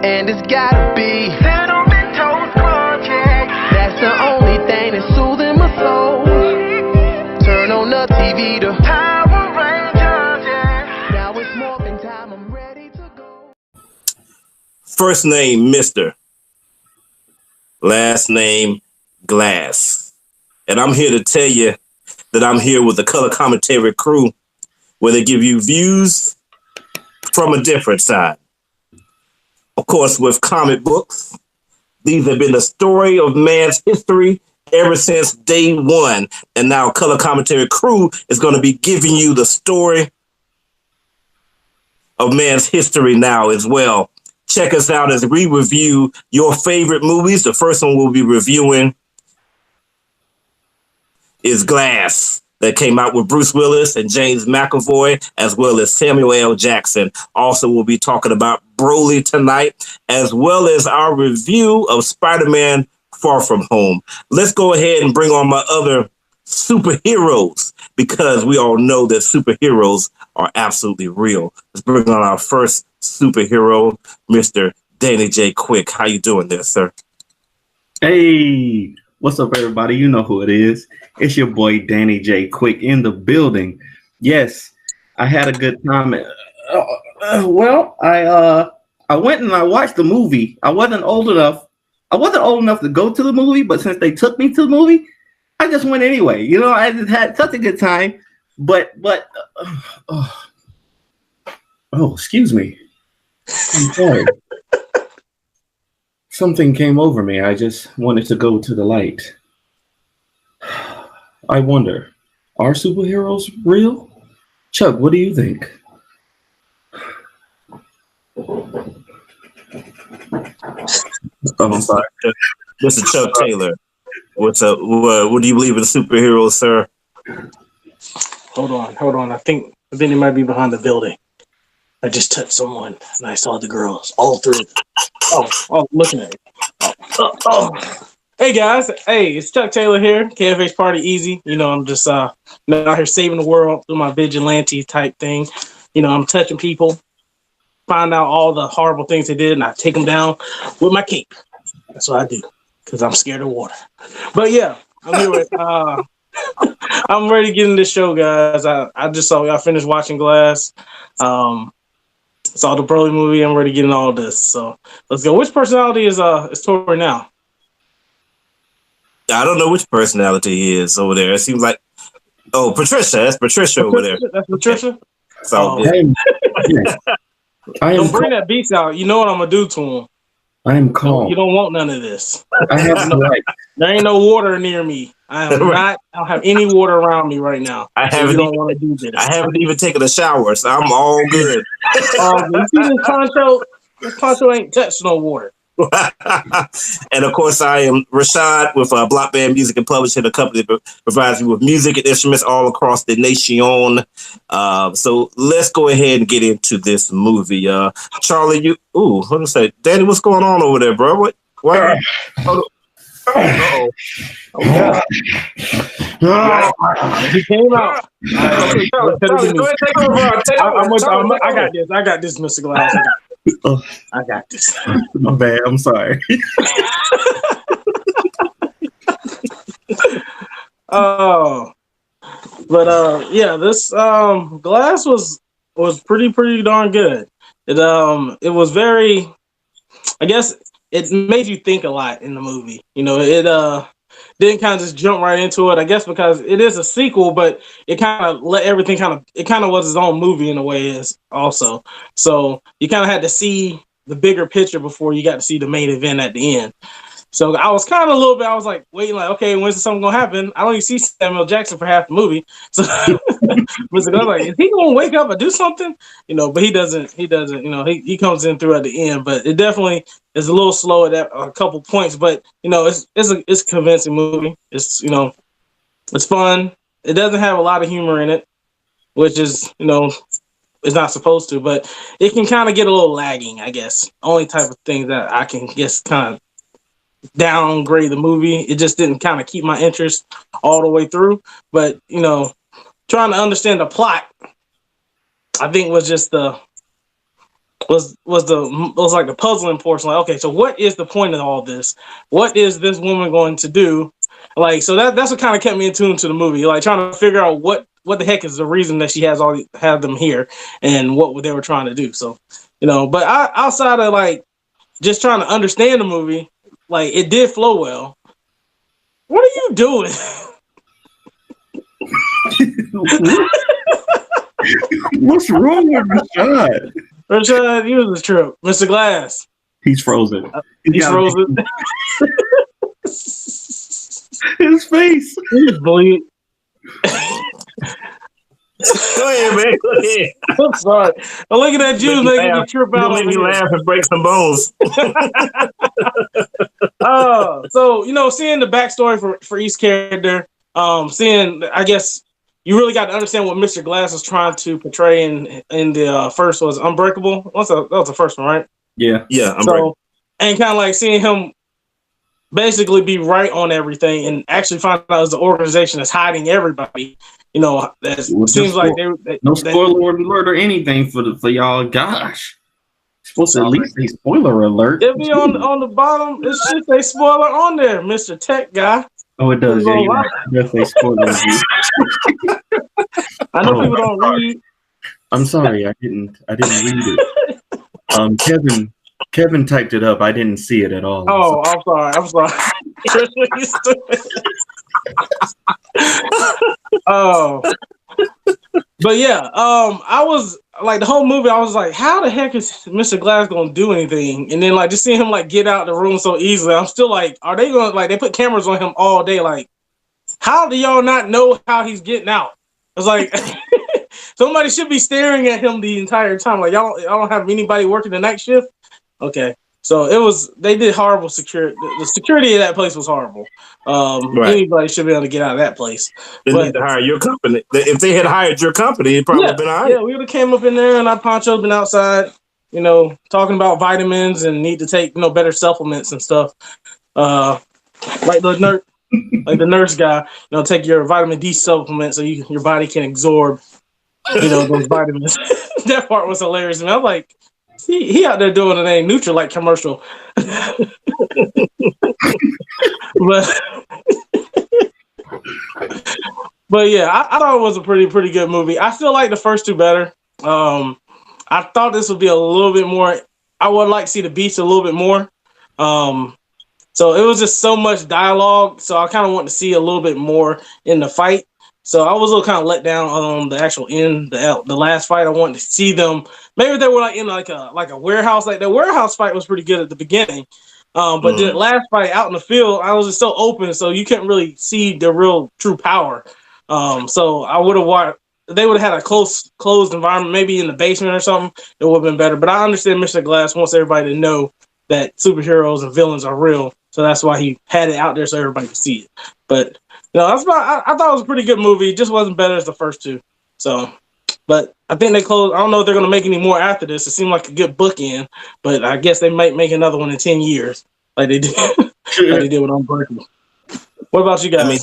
And it's gotta be Cinnamon Toast Project. That's the only thing that's soothing my soul. Turn on the TV to Power Rangers, yeah. Now it's morphin' time, I'm ready to go. First name, Mr. Last name, Glass. And I'm here to tell you that I'm here with the Color Commentary crew, where they give you views from a different side. Of course, with comic books, these have been the story of man's history ever since day one. And now Color Commentary crew is going to be giving you the story of man's history now as well. Check us out as we review your favorite movies. The first one we'll be reviewing is Glass, that came out with Bruce Willis and James McAvoy, as well as Samuel L. Jackson. Also, we'll be talking about Broly tonight, as well as our review of Spider-Man Far From Home. Let's go ahead and bring on my other superheroes, because we all know that superheroes are absolutely real. Let's bring on our first superhero, Mr. Danny J. Quick. How you doing there, sir? Hey, what's up, everybody? You know who it is. It's your boy, Danny J. Quick, in the building. Yes, I had a good time. I went and I watched the movie. I wasn't old enough to go to the movie, but since they took me to the movie, I just went anyway. You know, I just had such a good time. Excuse me. I'm sorry. Something came over me. I just wanted to go to the light. I wonder, are superheroes real? Chuck, what do you think? I'm sorry. Mr. Chuck Taylor, what's up? What do you believe in superheroes, sir? Hold on. I think he might be behind the building. I just touched someone, and I saw the girls, all three. Oh, looking at it. Hey, guys. Hey, it's Chuck Taylor here, KFH Party Easy. You know, I'm just out here saving the world through my vigilante type thing. You know, I'm touching people, find out all the horrible things they did, and I take them down with my cape. That's what I do, because I'm scared of water. But, yeah, I'm here with... I'm ready to get in this show, guys. I just saw y'all finished watching Glass. Saw the Broly movie. I'm ready to get in all this. So let's go. Which personality is Tori now? I don't know which personality he is over there. It seems like Patricia. That's Patricia over there. That's Patricia. Okay. So don't bring that beast out. You know what I'm gonna do to him. I am calm. You don't want none of this. I have no right. There ain't no water near me. I don't have any water around me right now. I haven't even taken a shower, so I'm all good. You see this poncho? This poncho ain't touched no water. And of course, I am Rashad with Block Band Music and Publishing, a company that provides me with music and instruments all across the nation. So let's go ahead and get into this movie. Charlie, let me say, Danny, what's going on over there, bro? What? Uh-oh. He came out. I got this, Mr. Glass. I got this. My bad. I'm sorry. This Glass was pretty darn good. It was very, I guess it made you think a lot in the movie. You know, it didn't kind of just jump right into it, I guess, because it is a sequel, but it kind of let everything it kind of was its own movie in a way is also. So you kind of had to see the bigger picture before you got to see the main event at the end. So I was kind of I was like, waiting, like, okay, when's something going to happen? I don't even see Samuel Jackson for half the movie. So I was like, is he going to wake up and do something? You know, but he doesn't, you know, he comes in through at the end, but it definitely is a little slow at a couple points, but, you know, it's a convincing movie. It's, you know, it's fun. It doesn't have a lot of humor in it, which is, you know, it's not supposed to, but it can kind of get a little lagging, I guess. Only type of thing that I can guess kind of downgrade the movie. It just didn't kind of keep my interest all the way through. But, you know, trying to understand the plot, I think was just the was like the puzzling portion. Like, okay, so what is the point of all this? What is this woman going to do? Like, so that's what kind of kept me in tune to the movie. Like trying to figure out what the heck is the reason that she have them here and what they were trying to do. So, but outside of like just trying to understand the movie, like it did flow well. What are you doing? What's wrong with Rashad? Rashad, you was a trip. Mr. Glass. He's frozen. He's frozen. His face. He's bleed. Go ahead, man. Go ahead. I'm sorry. I'm looking at you making me trip out. Make me laugh and break some bones. So seeing the backstory for each character, seeing, I guess you really got to understand what Mr. Glass was trying to portray in the first was Unbreakable. That was the first one, right? Yeah. So, and kind of like seeing him basically be right on everything and actually find out it's the organization that's hiding everybody. That seems like no spoiler alert or anything for y'all. Gosh, supposed to at least say spoiler alert. It'll be on the bottom. It should say spoiler on there, Mr. Tech Guy. Oh, it does. Yeah, you're right. It does say spoiler. I know people don't read. I'm sorry, I didn't read it. Kevin typed it up. I didn't see it at all. Oh, I'm sorry. Oh, but yeah, I was like the whole movie. I was like, how the heck is Mr. Glass gonna do anything? And then like just seeing him like get out the room so easily, I'm still like, are they gonna like they put cameras on him all day? Like, how do y'all not know how he's getting out? It's like somebody should be staring at him the entire time. Like y'all don't have anybody working the night shift. Okay. So they did horrible security. The security of that place was horrible. Right. Anybody should be able to get out of that place. They need to hire your company. If they had hired your company, it'd probably been all right. Yeah, we would have came up in there and our Poncho's been outside, talking about vitamins and need to take, better supplements and stuff. Like the nurse guy, take your vitamin D supplement so your body can absorb, those vitamins. That part was hilarious. And I was like, he out there doing an A Nutrilite commercial. but yeah, I thought it was a pretty good movie. I feel like the first two better. I thought this would be a little bit more. I would like to see the beats a little bit more. So it was just so much dialogue. So I kind of want to see a little bit more in the fight. So I was a little kind of let down on the actual end, the last fight. I wanted to see them. Maybe they were like in like a warehouse. Like the warehouse fight was pretty good at the beginning, but the last fight out in the field, I was just so open, so you couldn't really see the real true power. So I would have they would have had a closed environment, maybe in the basement or something. It would have been better. But I understand Mr. Glass wants everybody to know that superheroes and villains are real, so that's why he had it out there so everybody could see it. But that's about. I thought it was a pretty good movie. It just wasn't better as the first two. So, but I think they closed. I don't know if they're going to make any more after this. It seemed like a good bookend, but I guess they might make another one in 10 years, like they did, like they did with Unbreakable. What about you guys? I mean,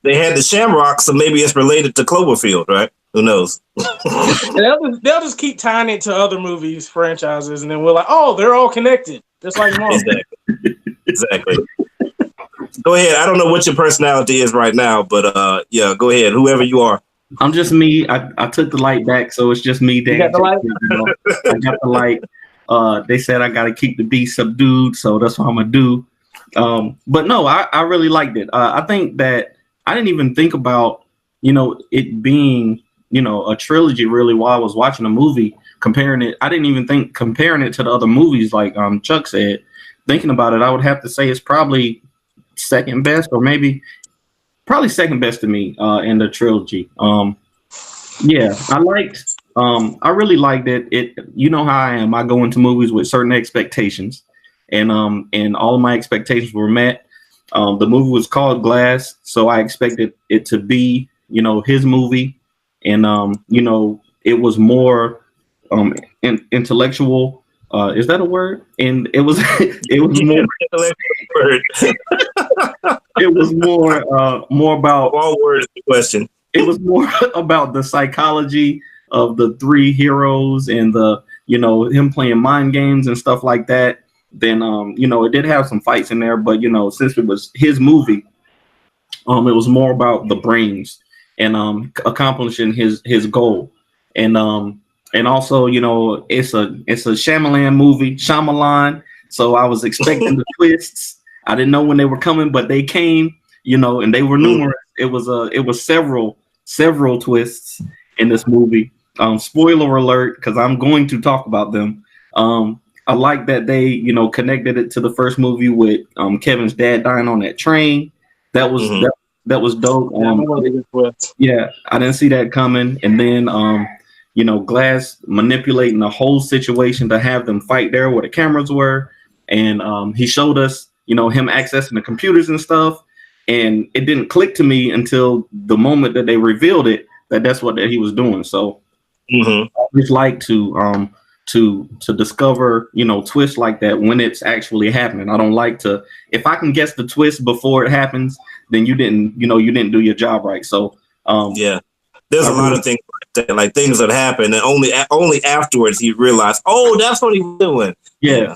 they had the Shamrock, so maybe it's related to Cloverfield, right? Who knows? they'll just keep tying it to other movies, franchises, and then we're like, oh, they're all connected, just like Marvel. Exactly. Go ahead. I don't know what your personality is right now, but yeah, go ahead. Whoever you are. I'm just me. I took the light back, so it's just me. You got the light? I got the light. They said I got to keep the beast subdued, so that's what I'm gonna do. But no, I really liked it. I think that I didn't even think about it being a trilogy really while I was watching the movie. Comparing it, I didn't even think comparing it to the other movies, like Chuck said. Thinking about it, I would have to say it's probably second best, or maybe probably second best to me in the trilogy. Yeah, I really liked it. You know how I am. I go into movies with certain expectations, and all of my expectations were met. The movie was called Glass, so I expected it to be his movie, and it was more intellectual. Is that a word? And it was more. It was more about all words. The question. It was more about the psychology of the three heroes and the him playing mind games and stuff like that. Then it did have some fights in there, but since it was his movie, it was more about the brains and accomplishing his goal. And also, it's a Shyamalan movie, Shyamalan. So I was expecting the twists. I didn't know when they were coming, but they came, and they were numerous. It was several twists in this movie. Spoiler alert, because I'm going to talk about them. I like that they, connected it to the first movie with Kevin's dad dying on that train. That was that was dope. Yeah, I didn't see that coming. And then Glass manipulating the whole situation to have them fight there where the cameras were. And he showed us, him accessing the computers and stuff. And it didn't click to me until the moment that they revealed it, that's what he was doing. So I just like to discover, twists like that when it's actually happening. I don't like to, if I can guess the twist before it happens, then you didn't do your job right. So there's a lot of things like that, like things that happen and only afterwards he realized, oh, that's what he was doing. Yeah.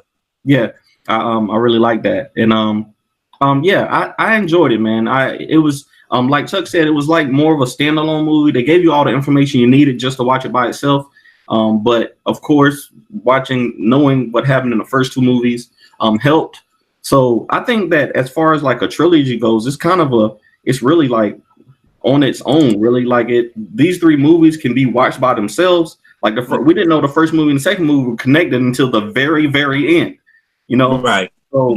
I really like that. And I enjoyed it, man. It was like Chuck said, it was like more of a standalone movie. They gave you all the information you needed just to watch it by itself. But of course, knowing what happened in the first two movies helped. So I think that as far as like a trilogy goes, it's really like on its own, really. Like these three movies can be watched by themselves. Like we didn't know the first movie and the second movie were connected until the very, very end. Right. So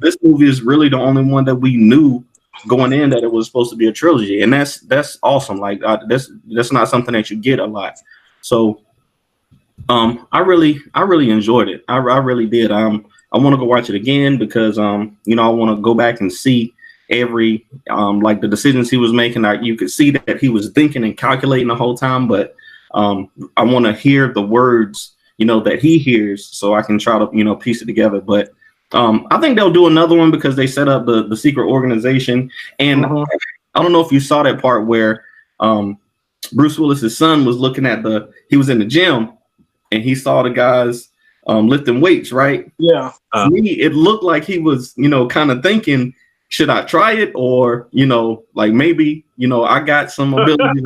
this movie is really the only one that we knew going in that it was supposed to be a trilogy, and that's awesome. Like that's not something that you get a lot. So I really enjoyed it. I really did. I want to go watch it again because I want to go back and see every like the decisions he was making. You could see that he was thinking and calculating the whole time, but I want to hear the words that he hears so I can try to piece it together. But I think they'll do another one because they set up the secret organization. And I don't know if you saw that part where Bruce Willis's son was looking at he was in the gym and he saw the guys lifting weights, right? Yeah. It looked like he was, kind of thinking, should I try it? Or, like maybe, I got some ability.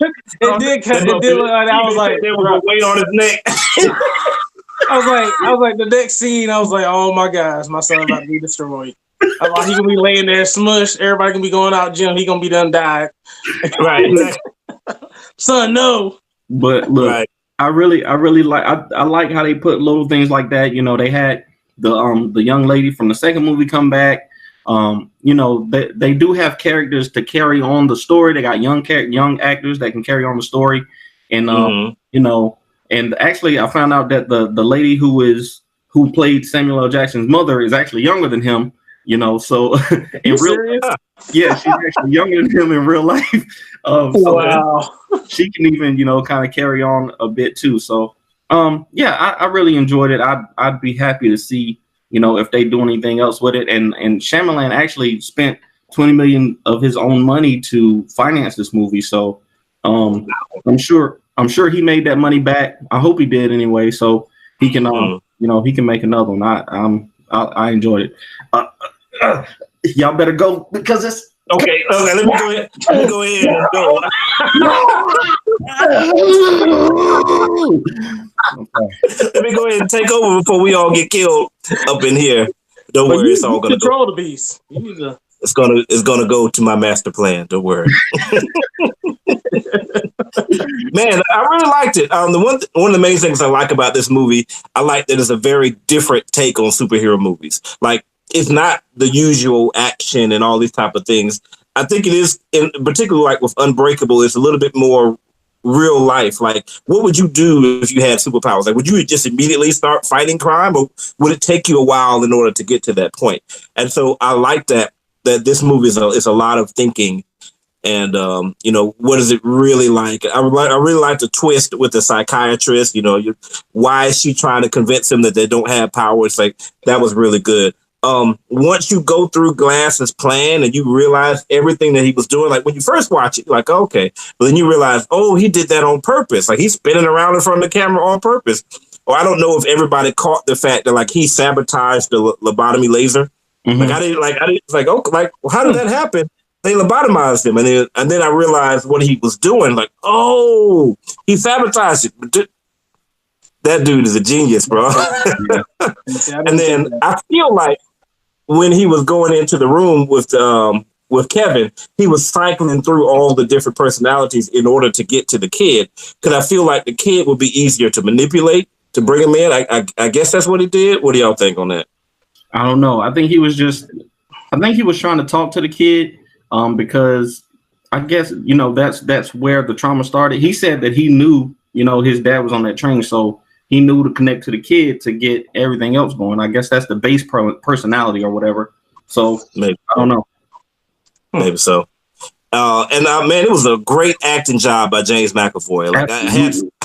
It did look like I was like, there was a weight on his neck. I was like, the next scene, I was like, oh my gosh, my son about to be destroyed. I was like, he gonna be laying there smushed. Everybody gonna be going out gym. He gonna be done died. Right. Son, no. But look, right. I really like. I like how they put little things like that. They had the young lady from the second movie come back. They do have characters to carry on the story. They got young actors that can carry on the story, and and actually I found out that the lady who played Samuel L. Jackson's mother is actually younger than him. So in real, yeah, she's actually younger than him in real life. Wow. So she can even kind of carry on a bit too. So I really enjoyed it. I'd be happy to see. If they do anything else with it. And Shyamalan actually spent $20 million of his own money to finance this movie. So I'm sure he made that money back. I hope he did anyway. So he can he can make another one. I enjoyed it. Y'all better go because it's okay. Let me go ahead and go. Okay. Let me go ahead and take over before we all get killed up in here. Don't worry, it's all gonna control the beast. You need to. It's gonna go to my master plan. Don't worry. Man, I really liked it. One of the main things I like about this movie, I like that it's a very different take on superhero movies. Like it's not the usual action and all these type of things. I think it is, in particular, like with Unbreakable, it's a little bit more real life. Like, what would you do if you had superpowers? Like, would you just immediately start fighting crime, or would it take you a while in order to get to that point? And so I like that this movie is a lot of thinking. And, what is it really like? I really like the twist with the psychiatrist. Why is she trying to convince him that they don't have power? It's like, that was really good. Once you go through Glass's plan and you realize everything that he was doing, like when you first watch it, you're like, okay, but then you realize, oh, he did that on purpose. Like he's spinning around in front of the camera on purpose. or I don't know if everybody caught the fact that like he sabotaged the lobotomy laser. Mhm. Like I didn't it's like, okay, like well, how did that happen? They lobotomized him, and then I realized what he was doing. Like, oh, he sabotaged it. That dude is a genius, bro. And then I feel like when he was going into the room with Kevin, he was cycling through all the different personalities in order to get to the kid. Because I feel like the kid would be easier to manipulate to bring him in. I guess that's what he did. What do y'all think on that? I don't know. I think he was trying to talk to the kid because I guess, that's where the trauma started. He said that he knew, his dad was on that train, so he knew to connect to the kid to get everything else going. I guess that's the base personality or whatever. So maybe I don't know. Maybe so. Man, it was a great acting job by James McAvoy. Like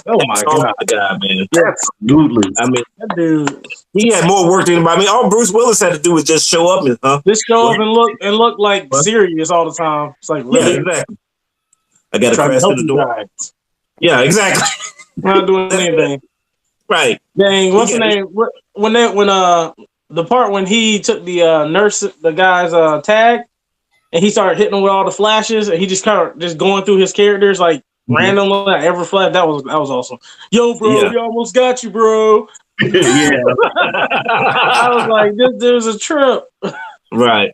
oh my god, man! Absolutely. I mean, that dude. He had more work than anybody. I mean, all Bruce Willis had to do was just show up just show up and look like serious all the time. It's like really? Yeah, exactly. I got to press to the door. Yeah, exactly. Not doing anything. Right. Dang, what's the name? When the part when he took the guy's tag and he started hitting him with all the flashes and he just kind of just going through his characters like randomly, like every flash. That was awesome. Yo, bro, we almost got you, bro. Yeah. I was like, this was a trip. Right.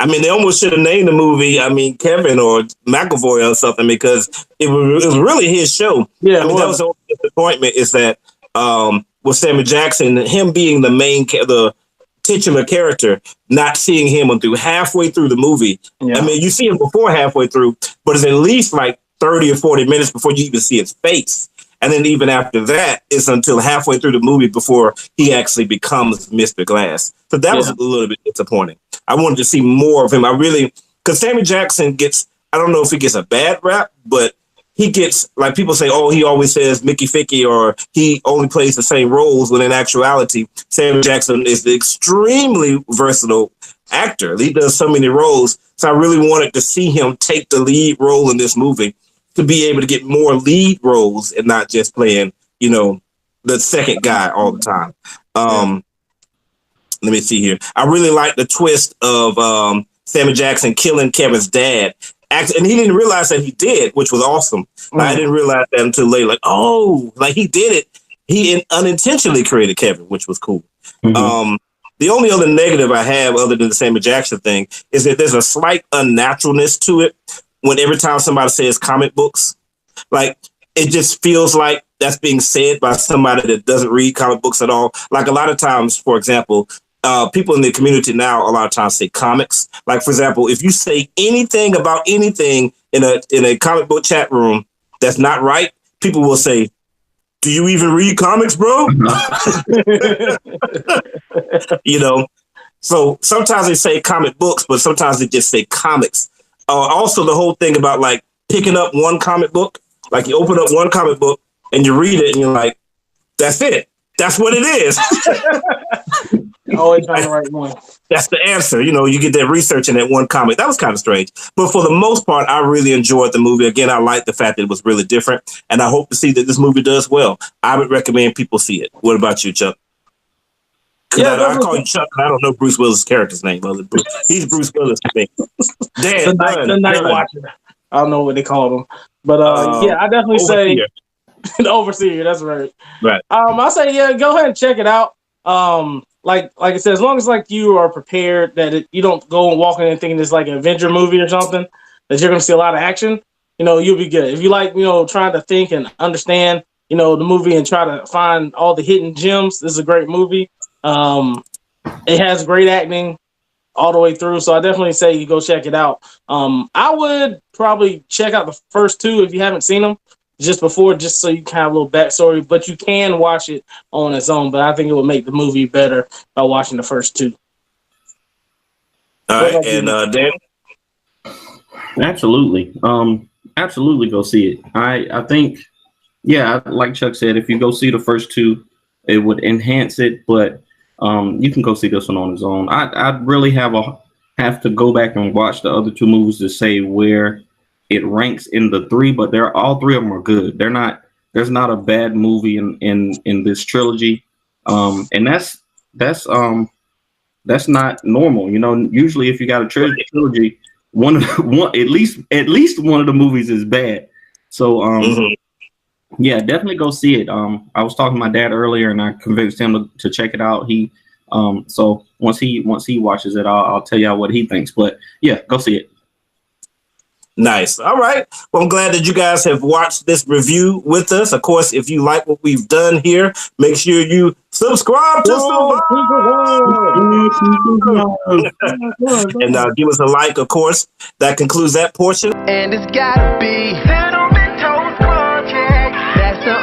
I mean, they almost should have named the movie, Kevin or McAvoy or something, because it was really his show. Yeah, that was the only disappointment is that with Samuel Jackson, him being the titular character, not seeing him through halfway through the movie. Yeah. I mean, you see him before halfway through, but it's at least like 30 or 40 minutes before you even see his face. And then even after that, it's until halfway through the movie before he actually becomes Mr. Glass. So that was a little bit disappointing. I wanted to see more of him. Because Samuel Jackson I don't know if he gets a bad rap, but he gets, like people say, oh, he always says Mickey Ficky or he only plays the same roles, when in actuality, Samuel Jackson is the extremely versatile actor. He does so many roles. So I really wanted to see him take the lead role in this movie to be able to get more lead roles and not just playing, the second guy all the time. Let me see here. I really like the twist of Samuel Jackson killing Kevin's dad. And he didn't realize that he did, which was awesome. I didn't realize that until later. Like, oh, like he did it. He unintentionally created Kevin, which was cool. Mm-hmm. The only other negative I have, other than the Samuel Jackson thing, is that there's a slight unnaturalness to it. When every time somebody says comic books, like it just feels like that's being said by somebody that doesn't read comic books at all. Like a lot of times, for example, people in the community now a lot of times say comics. Like, for example, if you say anything about anything in a comic book chat room that's not right, people will say, do you even read comics, bro? So sometimes they say comic books, but sometimes they just say comics. Also, the whole thing about like picking up one comic book, like you open up one comic book and you read it and you're like, that's it. That's what it is. Always find the right one. That's the answer. You get that research in that one comic. That was kind of strange. But for the most part, I really enjoyed the movie. Again, I like the fact that it was really different. And I hope to see that this movie does well. I would recommend people see it. What about you, Chuck? Yeah, I call you Chuck. I don't know Bruce Willis' character's name. He's Bruce Willis to me. The night watcher. I don't know what they called him. But I definitely say the overseer. That's right. Right. I say, go ahead and check it out. Like I said, as long as like you are prepared that you don't go and walk in and thinking it's like an Avenger movie or something, that you're going to see a lot of action, you'll be good. If you like, trying to think and understand, the movie and try to find all the hidden gems, this is a great movie. It has great acting all the way through. So I definitely say you go check it out. I would probably check out the first two if you haven't seen them just so you can have a little backstory, but you can watch it on its own. But I think it would make the movie better by watching the first two. All right. And Dan? Absolutely. Absolutely go see it. I think, like Chuck said, if you go see the first two, it would enhance it, but you can go see this one on its own. I'd really have to go back and watch the other two movies to say where it ranks in the three, but all three of them are good. They're not there's not a bad movie in this trilogy, and that's not normal. You know, usually if you got a trilogy, one at least one of the movies is bad. So yeah, definitely go see it. I was talking to my dad earlier, and I convinced him to check it out. So once he watches it, I'll tell y'all what he thinks. But yeah, go see it. Nice. All right. Well, I'm glad that you guys have watched this review with us. Of course, if you like what we've done here, make sure you subscribe to and give us a like, of course. That concludes that portion. And it's gotta be Cinnamon Toast Project. That's the